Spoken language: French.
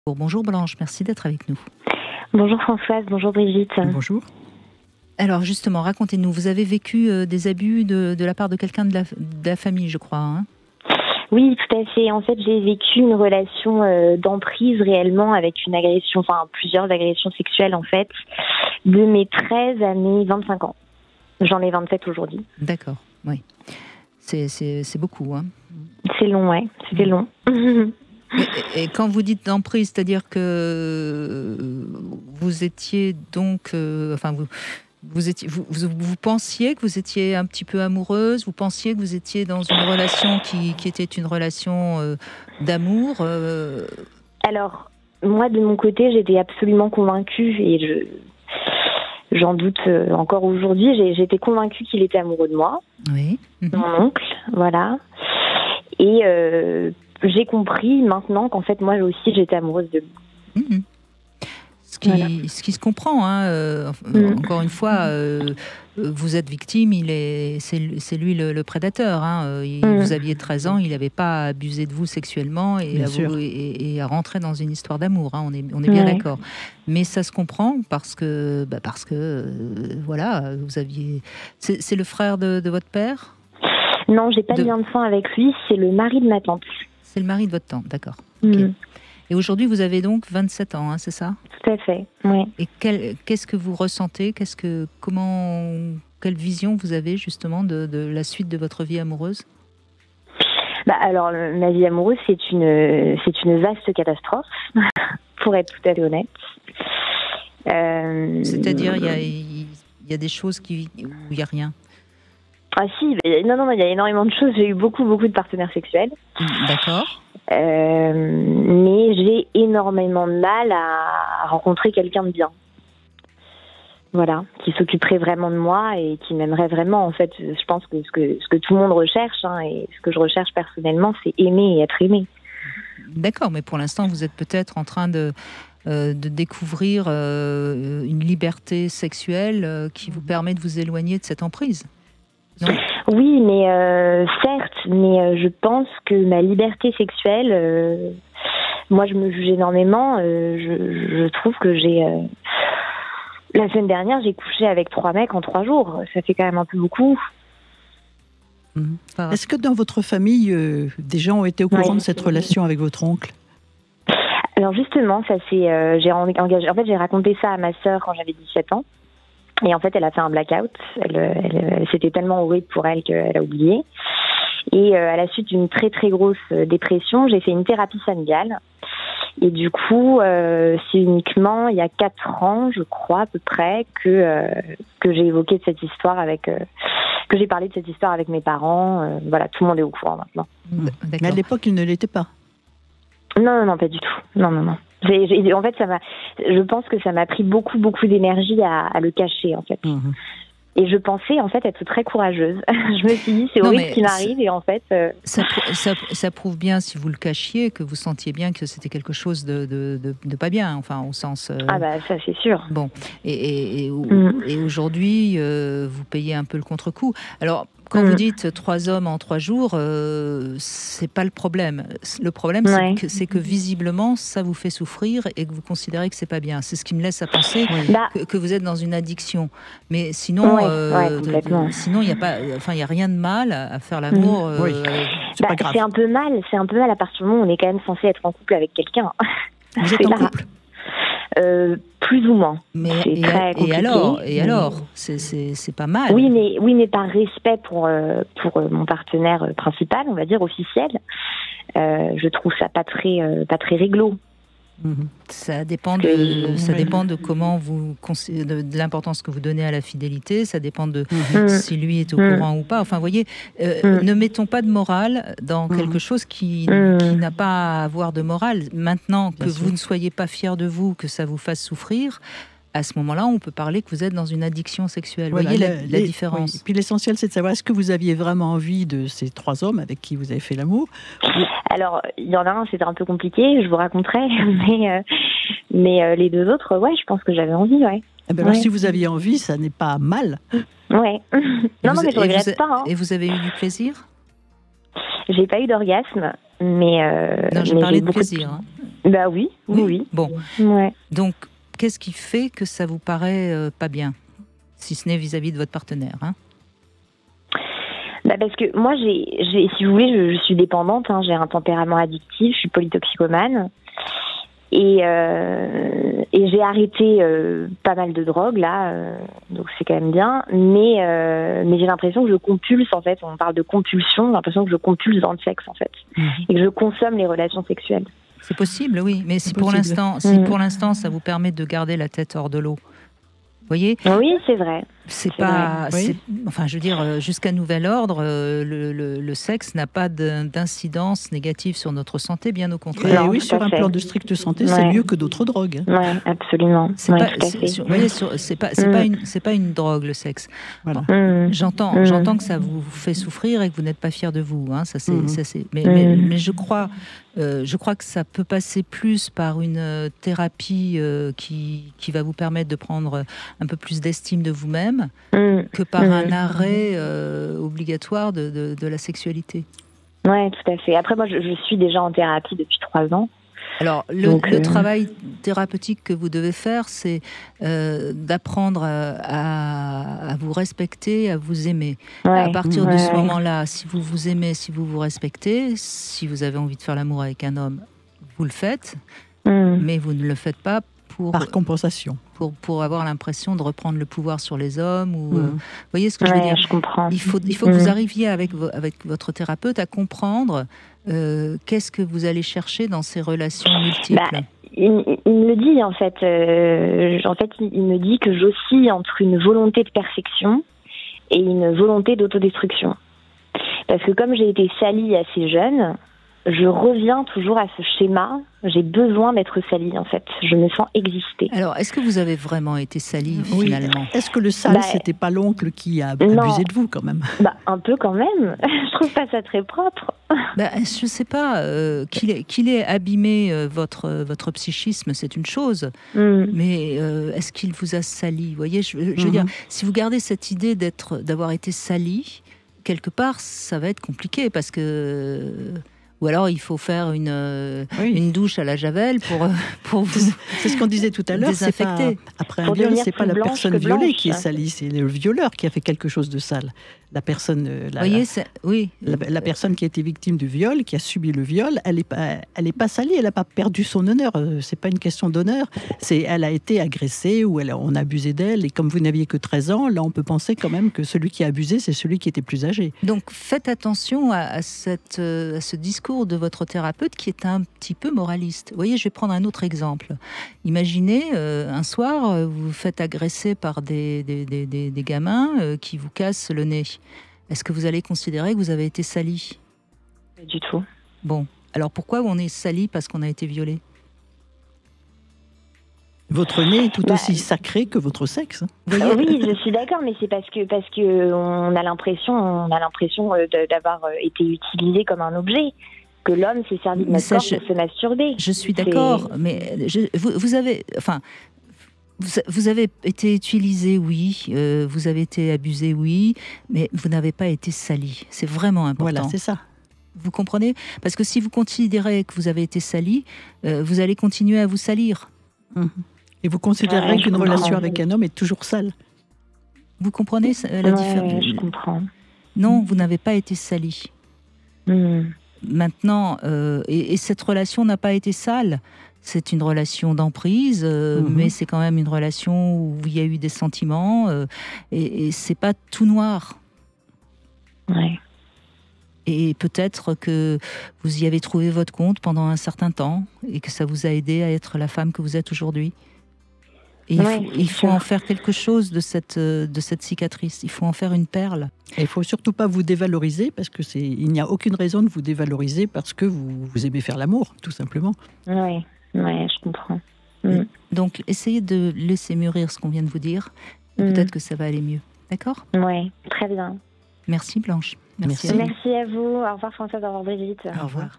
Bonjour Blanche, merci d'être avec nous. Bonjour Françoise, bonjour Brigitte. Bonjour. Alors justement, racontez-nous, vous avez vécu des abus de la part de quelqu'un de la famille, je crois, hein? Oui, tout à fait. En fait, j'ai vécu une relation d'emprise réellement avec une agression, enfin plusieurs agressions sexuelles en fait, de mes 13 à mes 25 ans. J'en ai 27 aujourd'hui. D'accord, oui. C'est beaucoup, hein? C'est long, ouais. C'était long. Et quand vous dites d'emprise, c'est-à-dire que vous étiez donc, vous pensiez que vous étiez un petit peu amoureuse, vous pensiez que vous étiez dans une relation qui était une relation d'amour. Alors, moi de mon côté, j'étais absolument convaincue et j'en doute encore aujourd'hui. J'étais convaincue qu'il était amoureux de moi, Oui. mon oncle, voilà. Et j'ai compris maintenant qu'en fait, moi aussi, j'étais amoureuse de lui. Ce qui se comprend, hein. Encore une fois, vous êtes victime, c'est lui le prédateur, hein. Vous aviez 13 ans, il n'avait pas abusé de vous sexuellement et à rentrer dans une histoire d'amour, hein. On est bien d'accord. Mais ça se comprend parce que voilà, vous aviez... C'est le frère de votre père? Non, j'ai pas de lien de sang avec lui, c'est le mari de ma tante. C'est le mari de votre tante, d'accord. Okay. Et aujourd'hui, vous avez donc 27 ans, hein, c'est ça? Tout à fait, oui. Et qu'est-ce que vous ressentez? Quelle vision vous avez justement de la suite de votre vie amoureuse? Alors, ma vie amoureuse, c'est une vaste catastrophe, pour être tout à fait honnête. C'est-à-dire, il y a des choses où il n'y a rien? Ah si, non, il y a énormément de choses. J'ai eu beaucoup de partenaires sexuels. D'accord. Mais j'ai énormément de mal à rencontrer quelqu'un de bien. Voilà, qui s'occuperait vraiment de moi et qui m'aimerait vraiment. En fait, je pense que ce que tout le monde recherche, hein, et ce que je recherche personnellement, c'est aimer et être aimé. D'accord, mais pour l'instant, vous êtes peut-être en train de découvrir une liberté sexuelle qui vous permet de vous éloigner de cette emprise. Non. Oui, mais certes, mais je pense que ma liberté sexuelle, moi je me juge énormément, je trouve que j'ai... la semaine dernière, j'ai couché avec 3 mecs en 3 jours, ça fait quand même un peu beaucoup. Est-ce que dans votre famille, des gens ont été au courant de cette relation avec votre oncle? Alors justement, ça c'est, j'ai engagé, en fait j'ai raconté ça à ma sœur quand j'avais 17 ans. Et en fait, elle a fait un blackout. C'était tellement horrible pour elle qu'elle a oublié. Et à la suite d'une très très grosse dépression, j'ai fait une thérapie familiale. Et du coup, c'est uniquement il y a 4 ans, je crois à peu près, que j'ai évoqué de cette histoire que j'ai parlé de cette histoire avec mes parents. Voilà, tout le monde est au courant maintenant. Mais à l'époque, il ne l'était pas. Non, pas du tout. Non. En fait, je pense que ça m'a pris beaucoup d'énergie à le cacher, en fait. Et je pensais, en fait, être très courageuse. Je me suis dit, c'est horrible ce qui m'arrive, et en fait... Ça prouve bien, si vous le cachiez, que vous sentiez bien que c'était quelque chose de pas bien, enfin, au sens... Ah bah, ça, c'est sûr. Bon, et aujourd'hui, vous payez un peu le contre-coup. Alors... Quand vous dites 3 hommes en 3 jours, c'est pas le problème. Le problème, c'est que visiblement, ça vous fait souffrir et que vous considérez que c'est pas bien. C'est ce qui me laisse à penser que vous êtes dans une addiction. Mais sinon, sinon il y a pas, enfin, il y a rien de mal à faire l'amour. C'est pas grave. C'est un peu mal à partir du moment où on est quand même censé être en couple avec quelqu'un. Vous êtes en couple? Plus ou moins. Et alors, c'est pas mal. Oui, mais par respect pour mon partenaire principal, on va dire officiel, je trouve ça pas très réglo. Ça dépend de comment de l'importance que vous donnez à la fidélité. Ça dépend de si lui est au courant ou pas. Enfin, vous voyez, ne mettons pas de morale dans quelque chose qui n'a pas à avoir de morale. Maintenant que vous ne soyez pas fiers de vous, que ça vous fasse souffrir, à ce moment-là, on peut parler que vous êtes dans une addiction sexuelle. Voilà, vous voyez la différence. Oui. Puis l'essentiel, c'est de savoir, est-ce que vous aviez vraiment envie de ces 3 hommes avec qui vous avez fait l'amour? Alors, il y en a un, c'était un peu compliqué, je vous raconterai, mais les 2 autres, je pense que j'avais envie, Alors, si vous aviez envie, ça n'est pas mal. Ouais. Non, mais je regrette pas. Hein. Et vous avez eu du plaisir? J'ai pas eu d'orgasme, mais... non, j'ai parlé de plaisir. Bah oui. Bon. Ouais. Donc, qu'est-ce qui fait que ça vous paraît pas bien, si ce n'est vis-à-vis de votre partenaire, hein? Bah parce que moi, si vous voulez, je suis dépendante, hein, j'ai un tempérament addictif, je suis polytoxicomane. Et j'ai arrêté pas mal de drogues là, donc c'est quand même bien. Mais j'ai l'impression que je compulse en fait. On parle de compulsion, j'ai l'impression que je compulse dans le sexe en fait, et que je consomme les relations sexuelles. C'est possible, oui. Mais si pour l'instant, ça vous permet de garder la tête hors de l'eau, vous voyez? Oui, c'est vrai. C'est pas, vrai. enfin, je veux dire, jusqu'à nouvel ordre, le sexe n'a pas d'incidence négative sur notre santé, bien au contraire. Et Non, oui, tout sur à un fait. plan de stricte santé, c'est mieux que d'autres drogues. Oui, absolument. C'est Ouais, pas, tout à fait. vous voyez, c'est pas une drogue, le sexe. Voilà. J'entends que ça vous fait souffrir et que vous n'êtes pas fier de vous. Hein, mais je crois que ça peut passer plus par une thérapie qui va vous permettre de prendre un peu plus d'estime de vous-même que par un arrêt obligatoire de la sexualité. Oui, tout à fait. Après, moi, je suis déjà en thérapie depuis 3 ans. Alors, le travail thérapeutique que vous devez faire, c'est d'apprendre à vous respecter, à vous aimer. Ouais, À partir de ce moment-là, si vous vous aimez, si vous vous respectez, si vous avez envie de faire l'amour avec un homme, vous le faites, mais vous ne le faites pas par compensation. Pour avoir l'impression de reprendre le pouvoir sur les hommes. Vous voyez ce que je veux dire? Je comprends. Il faut que vous arriviez avec votre thérapeute à comprendre qu'est-ce que vous allez chercher dans ces relations multiples. Il me dit en fait, il me dit que j'oscille entre une volonté de perfection et une volonté d'autodestruction. Parce que comme j'ai été salie assez jeune, je reviens toujours à ce schéma. J'ai besoin d'être salie, en fait. Je me sens exister. Alors, est-ce que vous avez vraiment été salie, finalement? Est-ce que le sale, c'était pas l'oncle qui a abusé de vous, quand même? Un peu, quand même. Je trouve pas ça très propre. Je sais pas. Qu'il ait abîmé votre psychisme, c'est une chose. Mais est-ce qu'il vous a sali? Vous voyez, je veux dire, si vous gardez cette idée d'avoir été sali, quelque part, ça va être compliqué, parce que... Ou alors, il faut faire une douche à la javel pour vous. C'est ce qu'on disait tout à l'heure. Après un viol, c'est pas la personne violée qui est salie, c'est le violeur qui a fait quelque chose de sale. La personne, la personne qui a été victime du viol, qui a subi le viol, elle est pas salie, elle n'a pas perdu son honneur. C'est pas une question d'honneur. Elle a été agressée ou on a abusé d'elle. Et comme vous n'aviez que 13 ans, là, on peut penser quand même que celui qui a abusé, c'est celui qui était plus âgé. Donc, faites attention à ce discours de votre thérapeute qui est un petit peu moraliste. Vous voyez, je vais prendre un autre exemple. Imaginez, un soir, vous vous faites agresser par des gamins qui vous cassent le nez. Est-ce que vous allez considérer que vous avez été sali? Pas du tout. Bon, alors pourquoi on est sali parce qu'on a été violé? Votre nez est tout aussi sacré que votre sexe. Oui, je suis d'accord, mais c'est parce que on a l'impression d'avoir été utilisé comme un objet, que l'homme s'est servi de notre corps pour se masturber. Je suis d'accord, mais vous avez été utilisé, oui, vous avez été abusé, oui, mais vous n'avez pas été sali. C'est vraiment important. Voilà, c'est ça. Vous comprenez? Parce que si vous considérez que vous avez été sali, vous allez continuer à vous salir. Et vous considérez qu'une relation avec un homme est toujours sale. Vous comprenez la différence? Je comprends. Non, vous n'avez pas été sali. Maintenant, et cette relation n'a pas été sale. C'est une relation d'emprise, mais c'est quand même une relation où il y a eu des sentiments, et c'est pas tout noir. Ouais. Et peut-être que vous y avez trouvé votre compte pendant un certain temps, et que ça vous a aidé à être la femme que vous êtes aujourd'hui. Et il faut en faire quelque chose de cette cicatrice. Il faut en faire une perle. Et il ne faut surtout pas vous dévaloriser, parce que il n'y a aucune raison de vous dévaloriser parce que vous aimez faire l'amour, tout simplement. Oui, je comprends. Donc, essayez de laisser mûrir ce qu'on vient de vous dire. Peut-être que ça va aller mieux. D'accord? Oui, très bien. Merci Blanche. Merci à vous. Au revoir Françoise, au revoir Brigitte. Au revoir.